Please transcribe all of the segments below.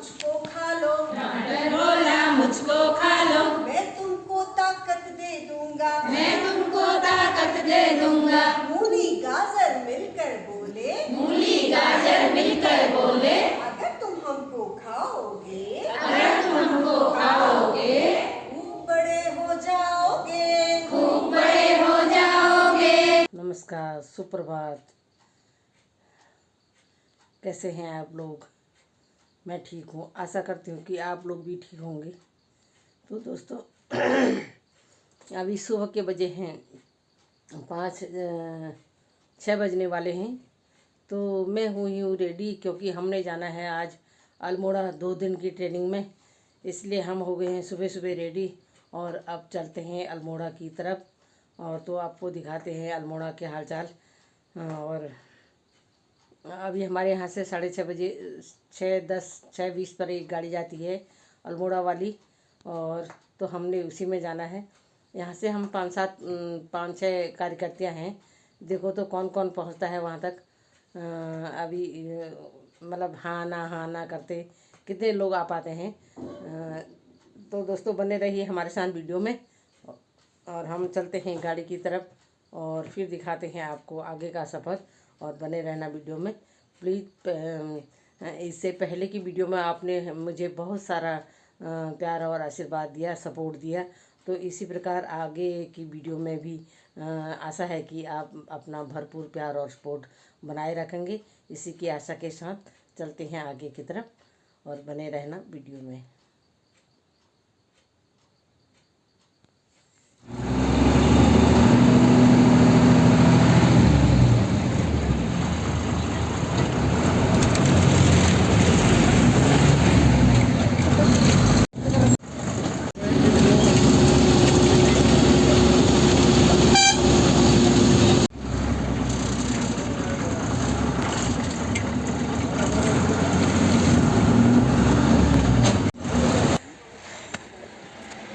मुझको खा लो, डॉक्टर बोला मुझको खा लो, मैं तुमको ताकत दे दूंगा, मैं तुमको ताकत दे दूंगा। मूली गाजर मिलकर बोले, मूली गाजर मिलकर बोले, अगर तुम हमको खाओगे, अगर तुम हमको खाओगे, खूब बड़े हो जाओगे, खूब बड़े हो जाओगे। नमस्कार, सुप्रभात। कैसे हैं आप लोग? मैं ठीक हूँ, आशा करती हूँ कि आप लोग भी ठीक होंगे। तो दोस्तों अभी सुबह के बजे हैं 6 बजने वाले हैं। तो मैं हुई हूँ रेडी, क्योंकि हमने जाना है आज अल्मोड़ा 2 दिन की ट्रेनिंग में। इसलिए हम हो गए हैं सुबह सुबह रेडी और अब चलते हैं अल्मोड़ा की तरफ। और तो आपको दिखाते हैं अल्मोड़ा के हालचाल। और अभी हमारे यहाँ से 6:30 बजे 6:20 पर एक गाड़ी जाती है अल्मोड़ा वाली, और तो हमने उसी में जाना है। यहाँ से हम 5-6 कार्यकर्तियाँ हैं। देखो तो कौन कौन पहुँचता है वहाँ तक। अभी मतलब हाँ ना करते कितने लोग आ पाते हैं। तो दोस्तों बने रहिए हमारे साथ वीडियो में, और हम चलते हैं गाड़ी की तरफ और फिर दिखाते हैं आपको आगे का सफ़र। और बने रहना वीडियो में प्लीज़। इससे पहले की वीडियो में आपने मुझे बहुत सारा प्यार और आशीर्वाद दिया, सपोर्ट दिया। तो इसी प्रकार आगे की वीडियो में भी आशा है कि आप अपना भरपूर प्यार और सपोर्ट बनाए रखेंगे। इसी की आशा के साथ चलते हैं आगे की तरफ और बने रहना वीडियो में।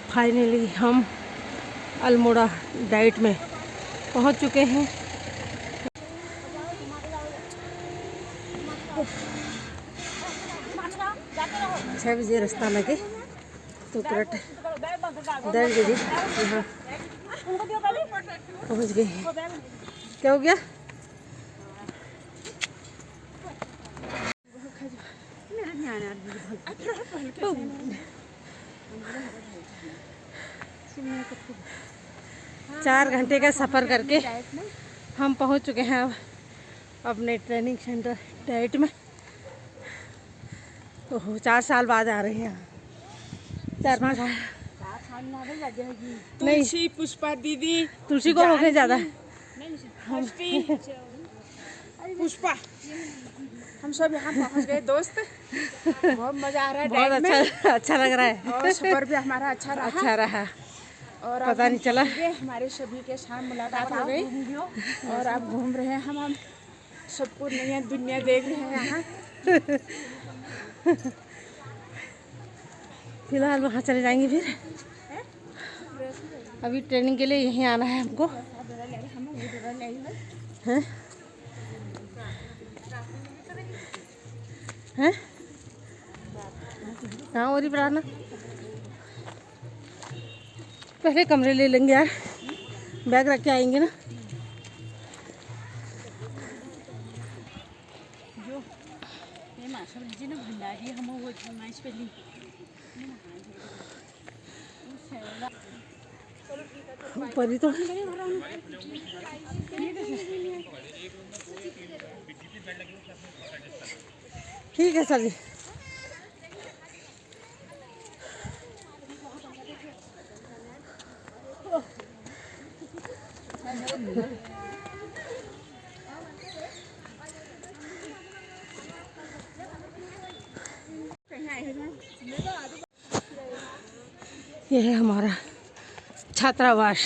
फाइनली हम अल्मोड़ा डाइट में पहुंच चुके हैं। 6 बजे रास्ता लगे तो करेक्ट 10 बजे यहाँ पहुंच गए हैं। क्या हो गया? चार घंटे का सफ़र करके हम पहुंच चुके हैं अब अपने ट्रेनिंग सेंटर डाइट में। ओहो, 4 साल बाद आ रहे हैं यहाँ। 4-5 साल तुलसी पुष्पा दीदी, तुलसी को हो गए ज़्यादा। पुष्पा हम सब यहाँ पहुँच गए दोस्त। बहुत मजा आ रहा है, बहुत अच्छा लग रहा है। और सफर भी हमारा अच्छा रहा। और पता नहीं चला। हमारे सभी के साथ मुलाकात हो गई और अब घूम रहे हैं हम सबको नया दुनिया देख रहे हैं यहाँ। फिलहाल वहाँ चले जाएंगे फिर। अभी ट्रेनिंग के लिए यहीं आना है हमको। हैं? हैं? कहाँ हो रही प्रार्थना? पहले कमरे ले लेंगे यार, बैग रख के आएंगे ना। ऊपर ही तो ठीक है सर जी। यह है हमारा छात्रावास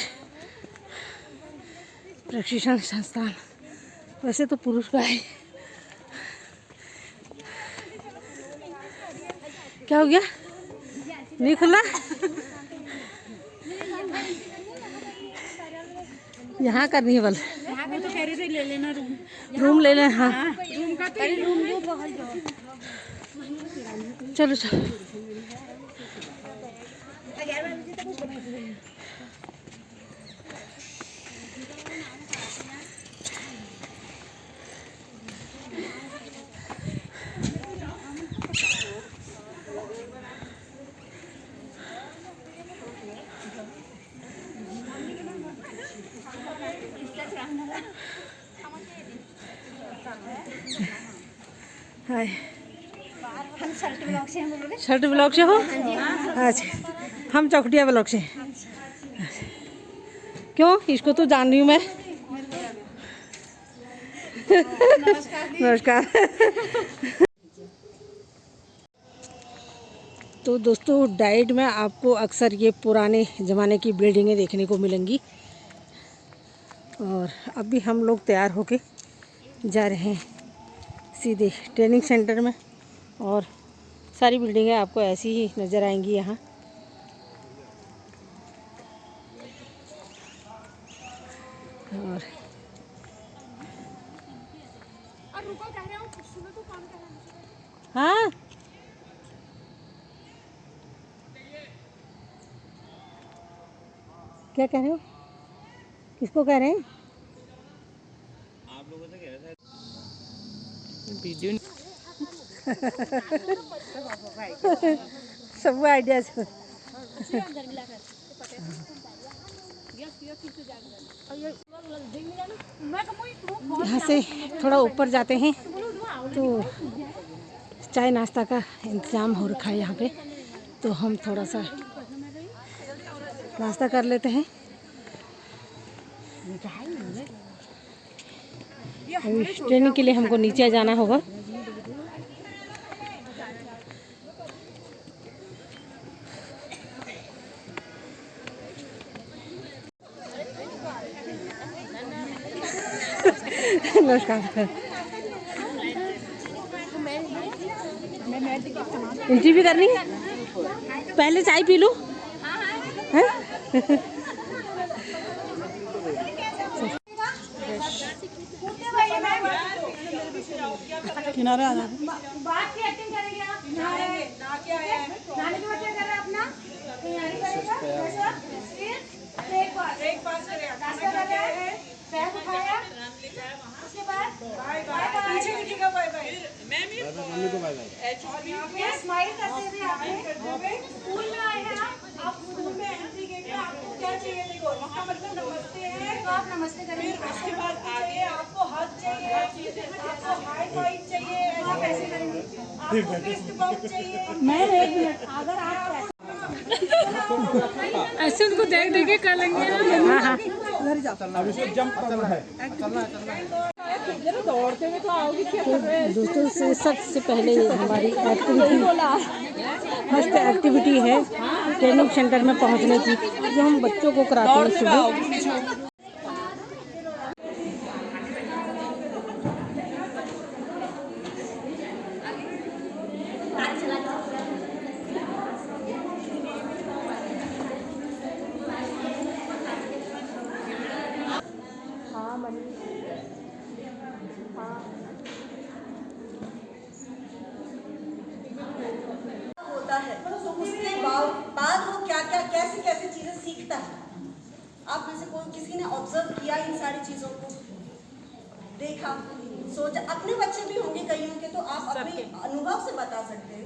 प्रशिक्षण संस्थान। वैसे तो पुरुष का है। क्या हो गया? नहीं खुला? यहाँ करनी है बल। यहाँ का तो कह रहे थे ले लेना रूम ले लेना। हाँ रूम का तो रूम चलो चलो। हाय, हम शर्ट ब्लॉक से हैं, बोलोगे? शर्ट ब्लॉक से हो? अच्छा, हम चौखटिया ब्लॉक से। क्यों, इसको तो जान रही हूँ मैं। नमस्कार। तो दोस्तों, डाइट में आपको अक्सर ये पुराने ज़माने की बिल्डिंगें देखने को मिलेंगी। और अभी हम लोग तैयार होके जा रहे हैं सीधे ट्रेनिंग सेंटर में, और सारी बिल्डिंगें आपको ऐसी ही नज़र आएंगी यहाँ। और हाँ, क्या कह रहे हो? किसको कह रहे हैं? आप लोगों से कह रहे थे वीडियो। सब आइडिया से यहाँ से थोड़ा ऊपर जाते हैं तो चाय नाश्ता का इंतज़ाम हो रखा है यहाँ पे, तो हम थोड़ा सा नाश्ता कर लेते हैं। अभी ट्रेनिंग के लिए हमको नीचे जाना होगा। नमस्कार। इंटरव्यू करनी है, पहले चाय पी लूँ। किनारे आ जाओ। बात की एक्टिंग करेंगे आप? नानी की बच्चे कर रहे हैं अपना तैयारी करेगा। कैसा? ब्रेकफास्ट करें, नाश्ता कर रहे हैं, बैग उठाया, उसके बाद पीछे लिखिएगा बाय बाय। मम्मी को बाय बाय। स्माइल करते हुए आपने स्कूल में आए हैं आप स्कूल में एंट्री गेट पे आपको क्या चाहिए? देखो इसका मतलब नमस्ते है, तो आप नमस्ते करेंगे। उसके बाद आगे आपको हग चाहिए, आपको हाई फाइव चाहिए, ऐसा कैसे करेंगे? आपको फिस्ट बम्प चाहिए। मैं एक मिनट, अगर आप ऐसे उनको देख देख के कर लेंगे ना। हाँ हाँ, अब इसको जंप करना है। दौड़ते हुए तो आओगी क्या? तो दोस्तों, से सबसे पहले हमारी एक्टिविटी, फर्स्ट एक्टिविटी है ट्रेनिंग सेंटर में पहुंचने की, जो हम बच्चों को कराते हैं सुबह। होता है, उसके बाद वो क्या क्या कैसे कैसे चीजें सीखता है। आप में से कोई किसी ने ऑब्जर्व किया इन सारी चीजों को, देखा, सोचा? अपने बच्चे भी होंगे कईयों के, तो आप अपने अनुभव से बता सकते हैं।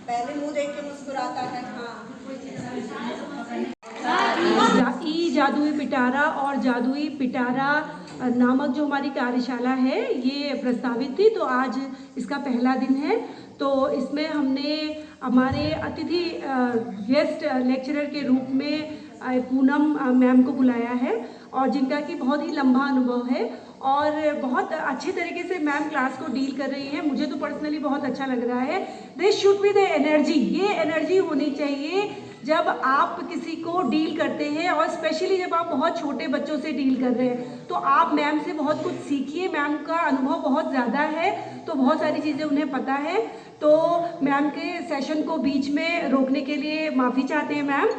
पहले मुंह देख के मुस्कुराता है। हाँ, ई जादुई पिटारा और जादुई पिटारा नामक जो हमारी कार्यशाला है ये प्रस्तावित थी, तो आज इसका पहला दिन है। तो इसमें हमने हमारे अतिथि गेस्ट लेक्चरर के रूप में पूनम मैम को बुलाया है, और जिनका कि बहुत ही लंबा अनुभव है और बहुत अच्छे तरीके से मैम क्लास को डील कर रही हैं। मुझे तो पर्सनली बहुत अच्छा लग रहा है। This should be the energy, ये एनर्जी होनी चाहिए जब आप किसी को डील करते हैं, और स्पेशली जब आप बहुत छोटे बच्चों से डील कर रहे हैं। तो आप मैम से बहुत कुछ सीखिए, मैम का अनुभव बहुत ज़्यादा है, तो बहुत सारी चीज़ें उन्हें पता है। तो मैम के सेशन को बीच में रोकने के लिए माफ़ी चाहते हैं मैम।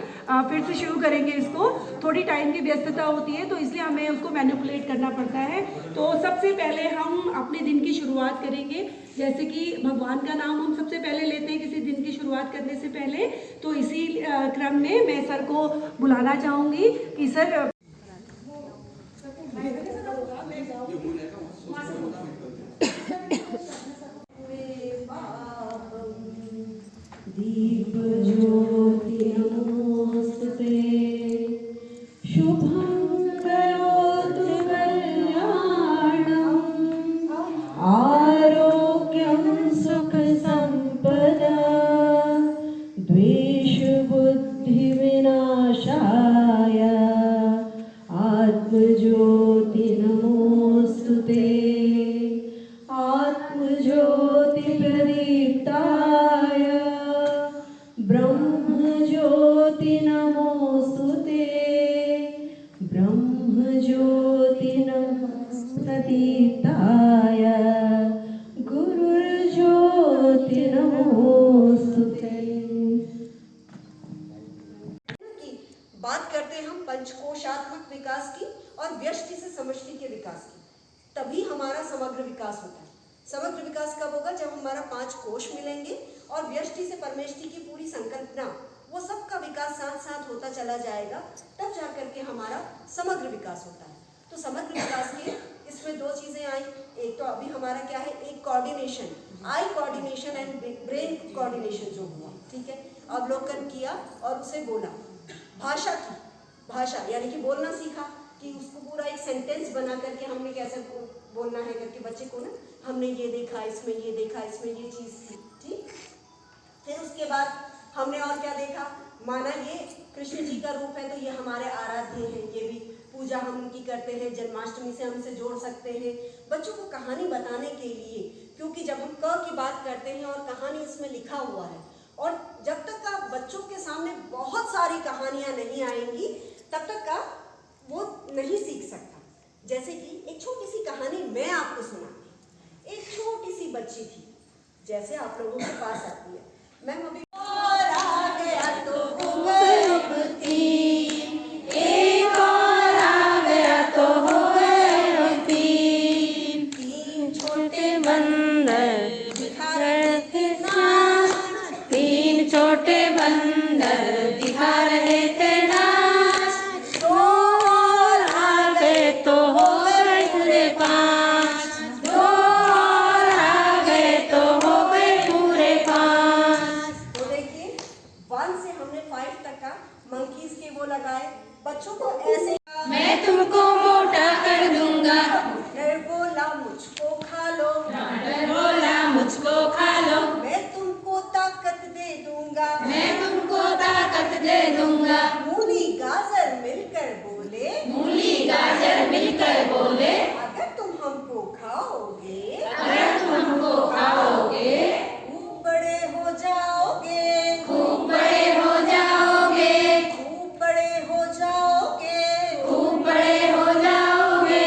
फिर से शुरू करेंगे इसको, थोड़ी टाइम की व्यस्तता होती है तो इसलिए हमें उसको मैनिपुलेट करना पड़ता है। तो सबसे पहले हम अपने दिन की शुरुआत करेंगे, जैसे कि भगवान का नाम हम सबसे पहले लेते हैं किसी दिन की शुरुआत करने से पहले। तो इसी क्रम में मैं सर को बुलाना चाहूँगी कि सर दीप ज्योति नमोस्तुते शुभं करोतु कल्याणं आरोग्यं सुख संपदा द्वेष बुद्धि विनाशाय आत्मज्योति नमोस्तुते आत्मज्योति प्रदीप्ताय ब्रह्मज्योति नमोस्तुते ब्रह्मज्योति नमोस्तुताय गुरुर्ज्योति नमोस्तुते। बात करते हैं हम पंचकोशात्मक विकास की और व्यष्टि से समष्टि के विकास की, तभी हमारा समग्र विकास होता है। समग्र विकास कब होगा? जब हमारा 5 कोश मिलेंगे और व्यष्टि से परमेष्टि की पूरी संकल्पना, वो सबका विकास साथ साथ होता चला जाएगा, तब जाकर के हमारा समग्र विकास होता है। तो समग्र विकास के इसमें 2 चीजें आई। एक तो अभी हमारा क्या है, एक coordination, eye coordination and brain coordination जो हुआ, ठीक है, अवलोकन किया और उसे बोला। भाषा की, भाषा यानी कि बोलना सीखा, कि उसको पूरा एक सेंटेंस बना करके हमने कैसे बोलना है करके बच्चे को ना, हमने ये देखा, इसमें ये देखा, इसमें ये चीज़ थी, ठीक। फिर उसके बाद हमने और क्या देखा, माना ये कृष्ण जी का रूप है तो ये हमारे आराध्य हैं, ये भी पूजा हम उनकी करते हैं, जन्माष्टमी से हम इसे जोड़ सकते हैं बच्चों को कहानी बताने के लिए, क्योंकि जब हम क की बात करते हैं और कहानी इसमें लिखा हुआ है, और जब तक का बच्चों के सामने बहुत सारी कहानियाँ नहीं आएंगी तब तक का वो नहीं सीख सकता। जैसे कि एक छोटी सी कहानी मैं आपको सुनाती। एक छोटी सी बच्ची थी, जैसे आप लोगों के पास आती है, मैम अभी और आ गया तो हो गए अब 3, एक और आ गया तो हो गए अब 3, 3 छोटे बंदर दिखा रहे थे नाच, 3 छोटे बंदर दिखा रहे थे नाच, 2 और आ गए तो हो गए पूरे 5, 2 और आ गए तो हो गए पूरे 5। तो देखिए 1 से हमने 5 तक का मंकीज के वो लगाए। बच्चों को ऐसे, मैं तुमको मोटा कर दूंगा, डर बोला मुझको खा लो, डर बोला मुझको खा लो, मैं तुमको ताकत दे दूंगा, मैं तुमको ताकत दे दूंगा, मूली गाजर मिलकर बोले, मूली गाजर मिलकर बोले, अगर तुम हमको खाओगे, अगर तुम हमको खाओगे, खूब बड़े हो जाओगे, खूब बड़े हो जाओगे, खूब बड़े हो जाओगे, खूब बड़े हो जाओगे,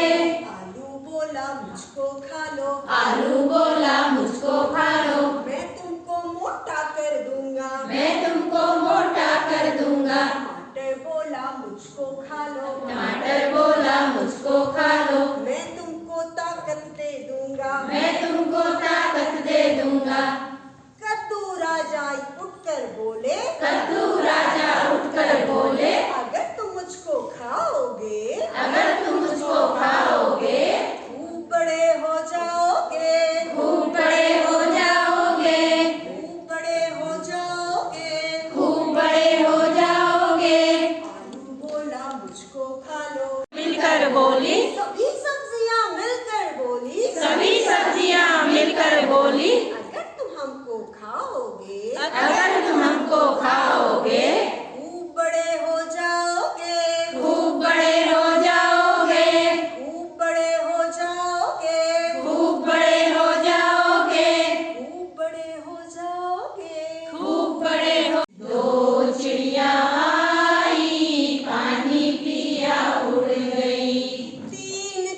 आलू बोला मुझको खा लो, आलू बोला मुझको खा लो, मैं तुमको मोटा कर दूंगा, मैं तुमको मोटा कर दूंगा, टमाटर बोला मुझको खा लो, टमाटर बोला मुझको खा लो, मैं तुमको ताकत दे दूंगा, मैं तुमको ताकत दे दूंगा, कद्दू राजा उठकर बोले, कद्दू राजा उठकर बोले, अगर तुम मुझको खाओगे, अगर तुम मुझको खाओगे, खूब बड़े हो जाओगे, खूब बड़े हो जाओगे, खूब बड़े हो जाओगे, खूब बड़े हो जाओगे, आलू बोला मुझको खा लो, मिलकर बोली, सभी सब्जियां मिलकर बोली, सभी सब्जियां मिलकर बोली, अगर तुम हमको खाओगे, अगर तुम हमको खाओगे, खूब बड़े हो जाओगे, खूब बड़े हो जाओगे, खूब बड़े हो जाओगे, खूब बड़े हो जाओगे, खूब बड़े हो जाओगे, खूब बड़े हो। 2 चिड़िया आई पानी पिया उड़ गई, 3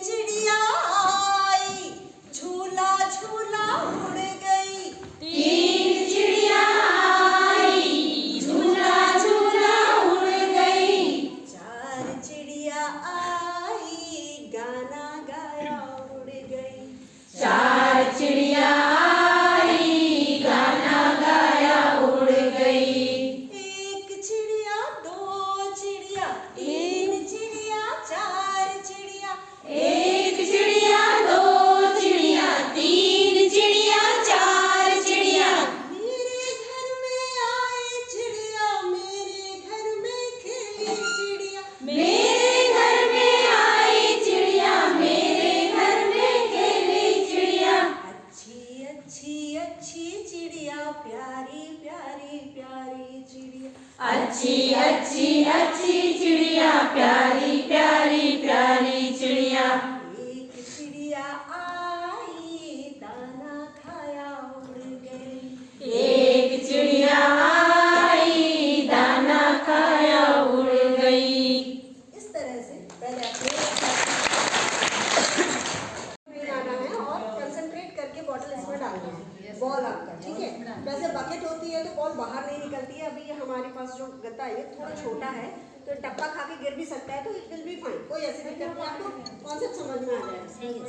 बॉल बाहर नहीं निकलती है। अभी ये हमारे पास जो गद्दा है ये थोड़ा छोटा है, तो टप्पा खा के गिर भी सकता है, तो इट विल बी फाइन, कोई ऐसी दिक्कत नहीं। आपको कॉन्सेप्ट समझ में आ जाएगा।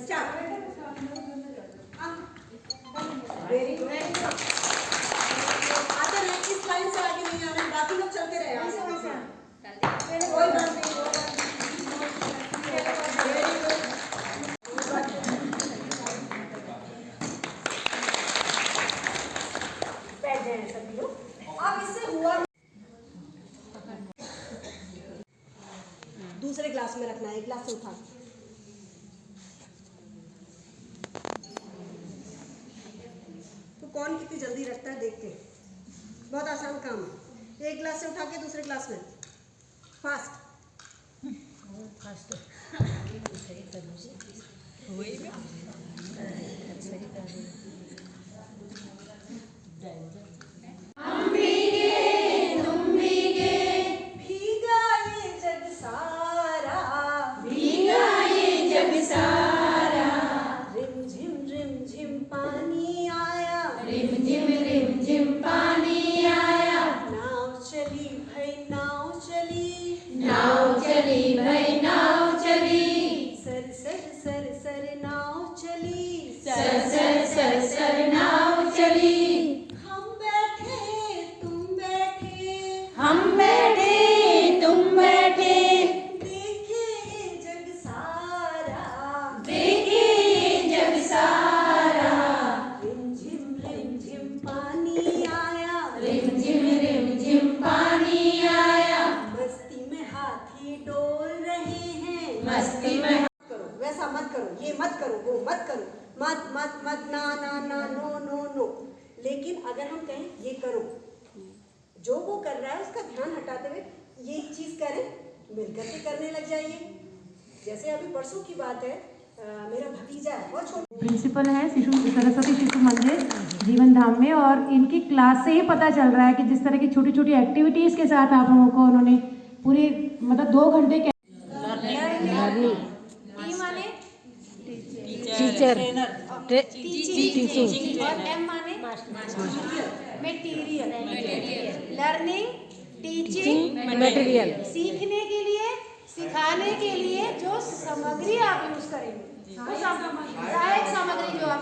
स्टार्ट। Very good. आगे रहे, इस लाइन से आगे नहीं आना, बाकी लोग चलते रहे। कोई बात नहीं। Very good. बैठ जाए सभी लोग। अब इससे हुआ दूसरे ग्लास में रखना है, एक ग्लास से उठा। तो कौन कितनी जल्दी रखता है देख के, बहुत आसान काम है। एक ग्लास से उठा के दूसरे ग्लास में, फास्ट फास्ट। वैसा मत करो, ये मत करो, वो मत करो, मत मत मत, ना ना ना, नो नो नो। लेकिन अगर हम कहें ये करो, जो वो कर रहा है उसका ध्यान हटाते हुए ये चीज़ करें, मिलकर के करने लग जाइए। जैसे अभी परसों की बात है, मेरा भतीजा है, बहुत छोटा, प्रिंसिपल है सरस्वती शिशु मंदिर जीवन धाम में, और इनकी क्लास से ही पता चल रहा है कि जिस तरह की छोटी छोटी एक्टिविटीज़ के साथ आप लोगों को उन्होंने पूरी मतलब 2 घंटे के टीचर टीचिंग, और एम माने मटेरियल, लर्निंग, टीचिंग, मटेरियल, सीखने के लिए, सिखाने के लिए जो सामग्री आप यूज करेंगे, सहायक सामग्री जो आप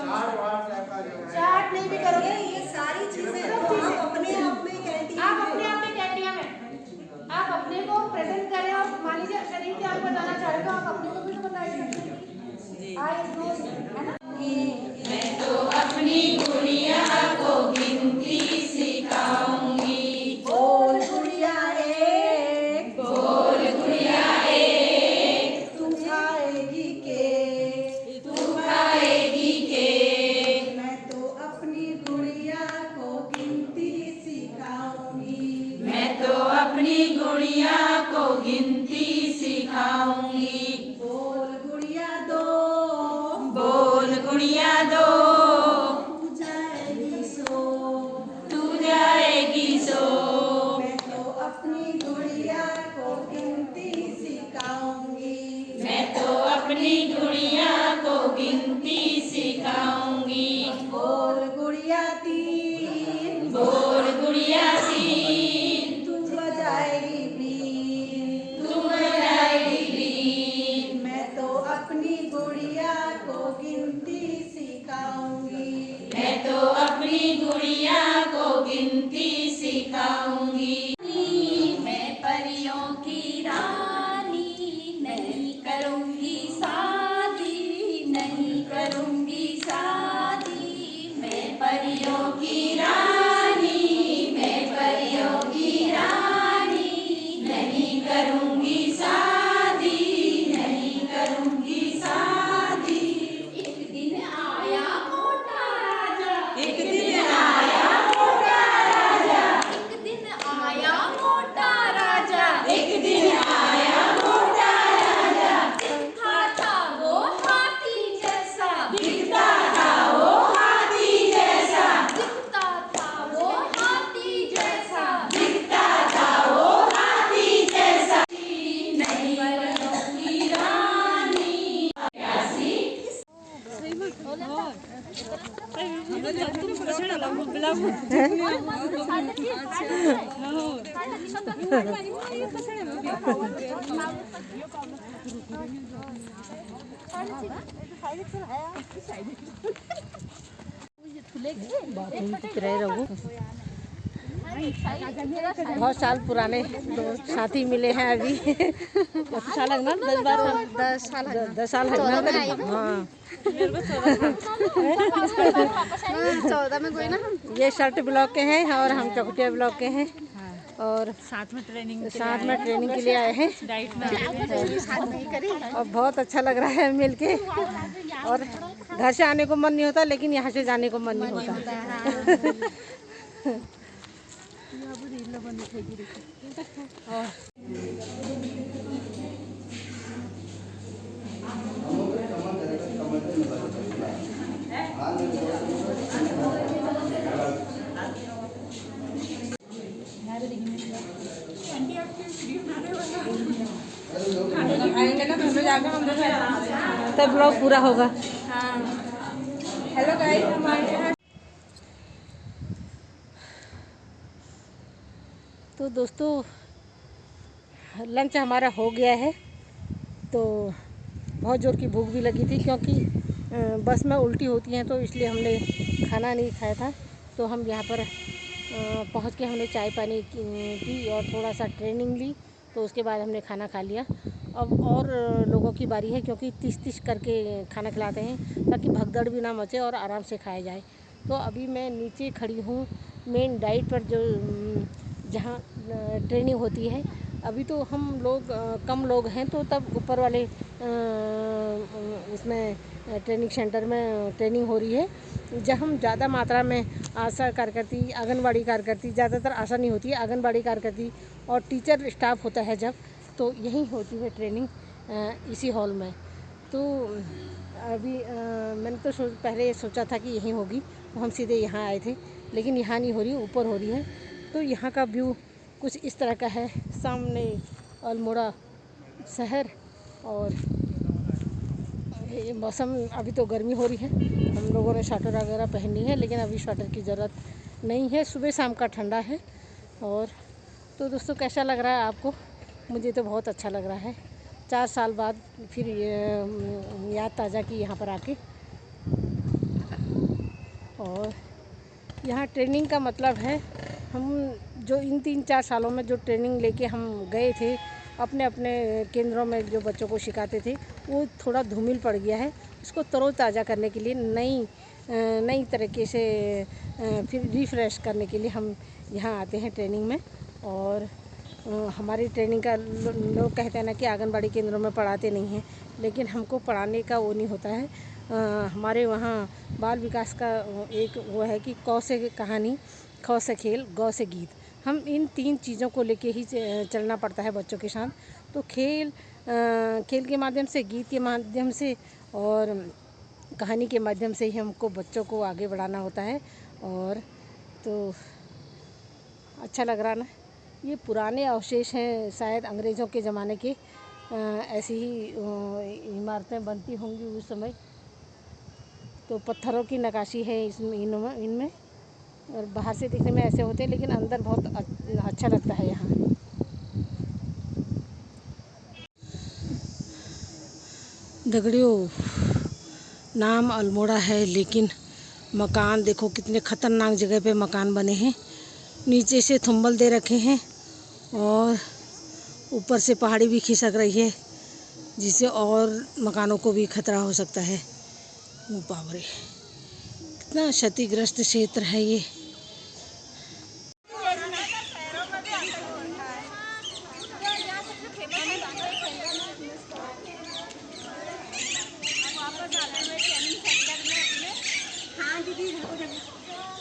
चार्ट नहीं भी करोगे, ये सारी चीजें आप अपने आप में कैंटीन, आप अपने आप में कैंटीन में आप अपने को प्रेजेंट करें, और मान लीजिए शरीर क्या बताना चाहेगा, आप अपने को भी तो बताइए, है ना। मैं तो अपनी गुड़िया को गिनती सिखाऊंगी, बोल गुड़िया एक, बोल गुड़िया एक, तू खाएगी के, तू खाएगी के, मैं तो अपनी गुड़िया को गिनती सिखाऊंगी, मैं तो अपनी गुड़िया को गिनती सिखाऊंगी, बोल गुड़िया दो, बोल गुड़िया दो, तू जाएगी सो, तू जाएगी सो, मैं तो अपनी गुड़िया को गिनती सिखाऊंगी, मैं तो अपनी गुड़िया को गिनती सिखाऊंगी, बोल गुड़िया तीन, बोल गुड़िया तीन, तू बजाएगी बीन, तू बजाएगी बीन, मैं तो अपनी गुड़िया को गिनती सिखाऊंगी, मैं तो अपनी गुड़िया को गिनती सिखाऊंगी। मैं परियों की रानी, नहीं करूंगी शादी, नहीं करूंगी शादी, मैं परियों की रानी, मैं परियों की रानी, नहीं करूंगी शादी, नहीं करूंगी शादी। एक दिन आया बहुत साल पुराने दोस्त साथी मिले हैं अभी। अच्छा लगना 10 साल है ना। हाँ 14 में कोई ना ये शर्ट ब्लॉक के हैं और हम चौखटिया ब्लॉक के हैं और साथ में ट्रेनिंग के लिए आए हैं डाइट में साथ नहीं करी। और बहुत अच्छा लग रहा है मिलके। और घर से आने को मन नहीं होता लेकिन यहाँ से जाने को मन नहीं होता। तब ब्लॉग पूरा होगा। हेलो गाइस, हमारे तो दोस्तों लंच हमारा हो गया है। तो बहुत ज़ोर की भूख भी लगी थी क्योंकि बस में उल्टी होती हैं तो इसलिए हमने खाना नहीं खाया था। तो हम यहाँ पर पहुँच के हमने चाय पानी पी और थोड़ा सा ट्रेनिंग ली। तो उसके बाद हमने खाना खा लिया। अब और लोगों की बारी है क्योंकि 30-30 करके खाना खिलाते हैं ताकि भगदड़ भी ना मचे और आराम से खाया जाए। तो अभी मैं नीचे खड़ी हूँ मेन डाइट पर जो जहाँ ट्रेनिंग होती है। अभी तो हम लोग कम लोग हैं तो तब ऊपर वाले उसमें ट्रेनिंग सेंटर में ट्रेनिंग हो रही है। जब हम ज़्यादा मात्रा में आशा कार्यकर्ती आंगनबाड़ी कार्यकर्ती ज़्यादातर आशा नहीं होती है आंगनबाड़ी कार्यकर्ती और टीचर स्टाफ होता है जब तो यहीं होती है ट्रेनिंग इसी हॉल में। तो अभी मैंने तो पहले सोचा था कि यहीं होगी तो हम सीधे यहाँ आए थे लेकिन यहाँ नहीं हो रही ऊपर हो रही है। तो यहाँ का व्यू कुछ इस तरह का है। सामने अल्मोड़ा शहर और ये मौसम अभी तो गर्मी हो रही है। हम लोगों ने स्वेटर वगैरह पहनी है लेकिन अभी स्वेटर की ज़रूरत नहीं है। सुबह शाम का ठंडा है। और तो दोस्तों कैसा लग रहा है आपको? मुझे तो बहुत अच्छा लग रहा है। 4 साल बाद फिर याद ताज़ा की यहाँ पर आके। और यहाँ ट्रेनिंग का मतलब है हम जो इन 3-4 सालों में जो ट्रेनिंग लेके हम गए थे अपने अपने केंद्रों में जो बच्चों को सिखाते थे वो थोड़ा धूमिल पड़ गया है। उसको तरोताज़ा करने के लिए नई तरीके से फिर रिफ्रेश करने के लिए हम यहाँ आते हैं ट्रेनिंग में। और हमारी ट्रेनिंग का लोग कहते हैं ना कि आंगनबाड़ी केंद्रों में पढ़ाते नहीं हैं लेकिन हमको पढ़ाने का वो नहीं होता है। हमारे वहाँ बाल विकास का एक वो है कि क से कहानी, ख से खेल, ग से गीत। हम इन 3 चीज़ों को लेके ही चलना पड़ता है बच्चों के साथ। तो खेल के माध्यम से, गीत के माध्यम से और कहानी के माध्यम से ही हमको बच्चों को आगे बढ़ाना होता है। और तो अच्छा लग रहा ना। ये पुराने अवशेष हैं शायद अंग्रेज़ों के ज़माने के। ऐसी ही इमारतें बनती होंगी उस समय। तो पत्थरों की नक्काशी है इनमें और बाहर से दिखने में ऐसे होते हैं लेकिन अंदर बहुत अच्छा लगता है यहाँ। दगड़ियों नाम अल्मोड़ा है लेकिन मकान देखो कितने ख़तरनाक जगह पे मकान बने हैं। नीचे से थंबल दे रखे हैं और ऊपर से पहाड़ी भी खिसक रही है जिससे और मकानों को भी खतरा हो सकता है। वो बाबरे कितना क्षतिग्रस्त क्षेत्र है ये।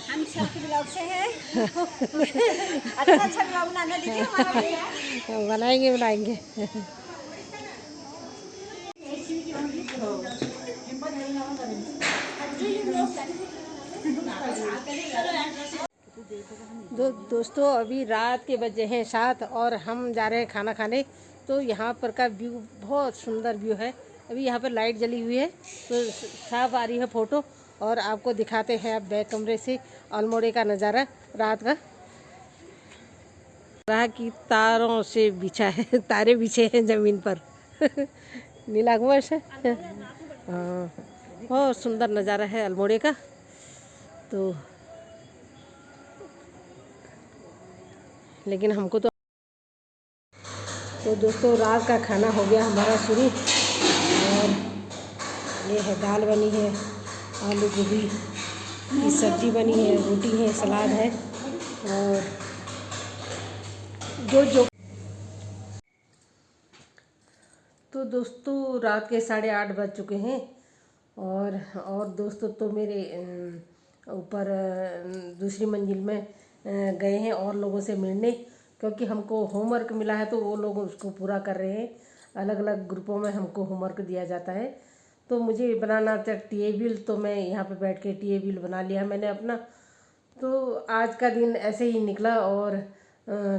हम शर्ट ब्लॉग से हैं। अच्छा ब्लॉग बनाना दीजिए हमारा भी। बनाएंगे। दोस्तों अभी रात के बजे हैं 7 और हम जा रहे हैं खाना खाने। तो यहाँ पर का व्यू बहुत सुंदर व्यू है। अभी यहाँ पर लाइट जली हुई है तो साफ आ रही है फ़ोटो। और आपको दिखाते हैं आप बैक कमरे से अल्मोड़े का नज़ारा रात का। राह की तारों से बिछा है, तारे बिछे हैं ज़मीन पर। नीला घुमस है। हाँ, बहुत सुंदर नज़ारा है अल्मोड़े का। तो लेकिन हमको तो दोस्तों रात का खाना हो गया हमारा शुरू। और ये है दाल बनी है, आलू गोभी की सब्ज़ी बनी है, रोटी है, सलाद है और जो तो दोस्तों रात के 8:30 बज चुके हैं। और दोस्तों तो मेरे ऊपर दूसरी मंजिल में गए हैं और लोगों से मिलने, क्योंकि हमको होमवर्क मिला है तो वो लोग उसको पूरा कर रहे हैं। अलग अलग ग्रुपों में हमको होमवर्क दिया जाता है। तो मुझे बनाना था टेबल, तो मैं यहाँ पे बैठ के टेबल बना लिया मैंने अपना। तो आज का दिन ऐसे ही निकला और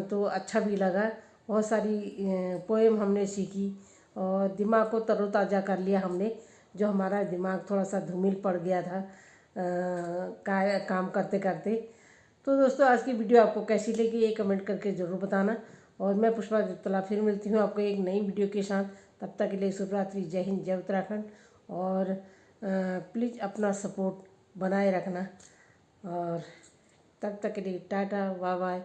तो अच्छा भी लगा। बहुत सारी पोएम हमने सीखी और दिमाग को तरोताज़ा कर लिया हमने, जो हमारा दिमाग थोड़ा सा धूमिल पड़ गया था काम करते करते। तो दोस्तों आज की वीडियो आपको कैसी लगी ये कमेंट करके ज़रूर बताना। और मैं पुष्पा दीप्तला फिर मिलती हूँ आपको एक नई वीडियो के साथ। तब तक के लिए शुभ रात्रि, जय हिंद, जय उत्तराखंड। और प्लीज़ अपना सपोर्ट बनाए रखना। और तब तक के लिए टाटा बाय बाय।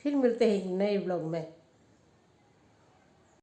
फिर मिलते हैं एक नए ब्लॉग में।